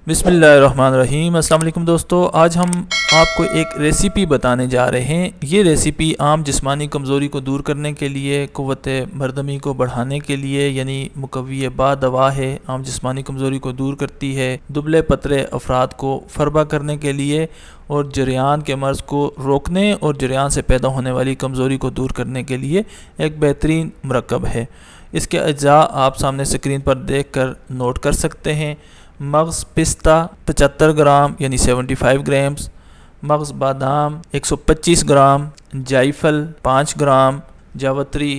बिस्मिल्लाहिर्रहमानिर्रहीम। अस्सलाम वालेकुम दोस्तों, आज हम आपको एक रेसिपी बताने जा रहे हैं। ये रेसिपी आम जिस्मानी कमज़ोरी को दूर करने के लिए, क़ुव्वत मर्दमी को बढ़ाने के लिए, यानी मुक़व्वी बा दवा है। आम जिस्मानी कमज़ोरी को दूर करती है, दुबले पतले अफराद को फरबा करने के लिए और जरियान के मर्ज़ को रोकने और जरियान से पैदा होने वाली कमज़ोरी को दूर करने के लिए एक बेहतरीन मरकब है। इसके अज्जा आप सामने स्क्रीन पर देख कर नोट कर सकते हैं। मग़ज़ पिस्ता 75 ग्राम यानी 75 ग्राम्स, मग़ज़ बादाम 125 ग्राम, जायफल 5 ग्राम, जावित्री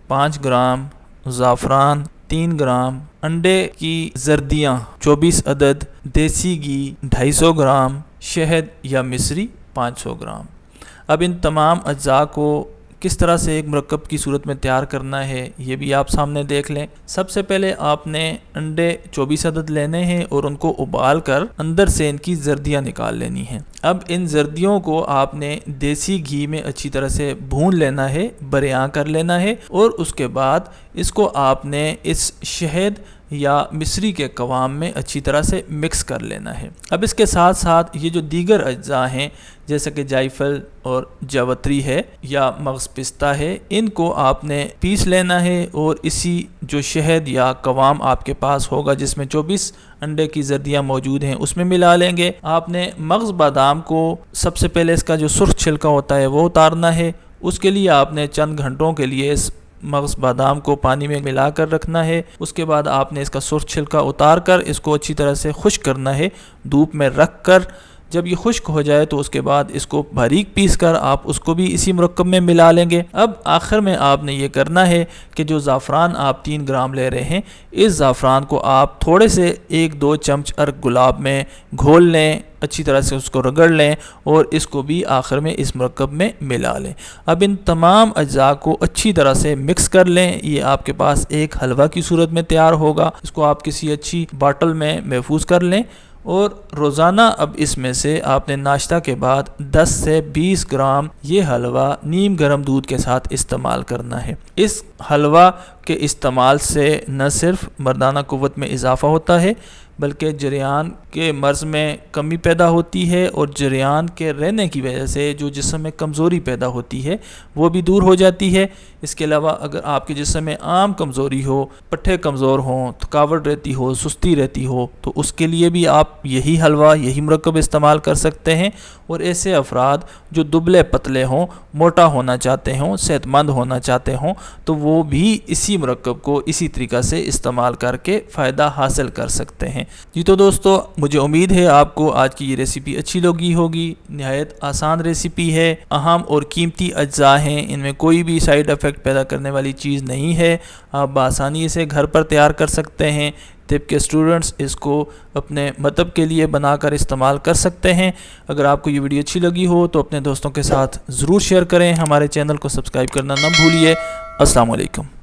5 ग्राम, ज़ाफ़रान 3 ग्राम, अंडे की जर्दियाँ 24 अदद, देसी घी 250 ग्राम, शहद या मिश्री 500 ग्राम। अब इन तमाम अज्जा को किस तरह से एक मरकब की सूरत में तैयार करना है ये भी आप सामने देख लें। सबसे पहले आपने अंडे 24 अदद लेने हैं और उनको उबाल कर अंदर से इनकी जर्दियाँ निकाल लेनी हैं। अब इन जर्दियों को आपने देसी घी में अच्छी तरह से भून लेना है, बरेआं कर लेना है और उसके बाद इसको आपने इस शहद या मिश्री के कवाम में अच्छी तरह से मिक्स कर लेना है। अब इसके साथ साथ ये जो दीगर अज्जा हैं जैसे कि जायफल और जावित्री है या मग़ज़ पिस्ता है, इनको आपने पीस लेना है और इसी जो शहद या कवाम आपके पास होगा जिसमें 24 अंडे की जर्दियाँ मौजूद हैं उसमें मिला लेंगे। आपने मग़ज़ बादाम को सबसे पहले इसका जो सुर्ख छिलका होता है वो उतारना है। उसके लिए आपने चंद घंटों के लिए इस मग़ज़ बादाम को पानी में मिला कर रखना है। उसके बाद आपने इसका सुर्ख छिलका उतार कर इसको अच्छी तरह से खुश्क करना है धूप में रख कर। जब ये खुश्क हो जाए तो उसके बाद इसको बारीक पीस कर आप उसको भी इसी मरकब में मिला लेंगे। अब आखिर में आपने ये करना है कि जो ज़ाफ़रान आप 3 ग्राम ले रहे हैं, इस ज़ाफ़रान को आप थोड़े से 1-2 चम्मच अर्क गुलाब में घोल लें, अच्छी तरह से उसको रगड़ लें और इसको भी आखिर में इस मरकब में मिला लें। अब इन तमाम अज्जा को अच्छी तरह से मिक्स कर लें। ये आपके पास एक हलवा की सूरत में तैयार होगा। इसको आप किसी अच्छी बाटल में महफूज कर लें और रोज़ाना अब इसमें से आपने नाश्ता के बाद 10 से 20 ग्राम ये हलवा नीम गर्म दूध के साथ इस्तेमाल करना है। इस हलवा के इस्तेमाल से न सिर्फ मर्दाना क़ुव्वत में इजाफ़ा होता है बल्कि जरियान के मर्ज़ में कमी पैदा होती है और जरियान के रहने की वजह से जो जिस्म में कमज़ोरी पैदा होती है वो भी दूर हो जाती है। इसके अलावा अगर आपके जिस्म में आम कमज़ोरी हो, पट्ठे कमज़ोर हों, थकावट रहती हो, सुस्ती रहती हो, तो उसके लिए भी आप यही हलवा, यही मरकब इस्तेमाल कर सकते हैं। और ऐसे अफराद जो दुबले पतले हों, मोटा होना चाहते हों, सेहतमंद होना चाहते हों, तो वो भी इसी मरकब को इसी तरीक़ा से इस्तेमाल करके फ़ायदा हासिल कर सकते हैं। जी तो दोस्तों, मुझे उम्मीद है आपको आज की ये रेसिपी अच्छी लगी होगी। नहायत आसान रेसिपी है, अहम और कीमती अज्जा हैं, इनमें कोई भी साइड इफ़ेक्ट पैदा करने वाली चीज़ नहीं है। आप बआसानी इसे घर पर तैयार कर सकते हैं। तिब के स्टूडेंट्स इसको अपने मतलब के लिए बनाकर इस्तेमाल कर सकते हैं। अगर आपको ये वीडियो अच्छी लगी हो तो अपने दोस्तों के साथ ज़रूर शेयर करें। हमारे चैनल को सब्सक्राइब करना ना भूलिए। अस्सलाम वालेकुम।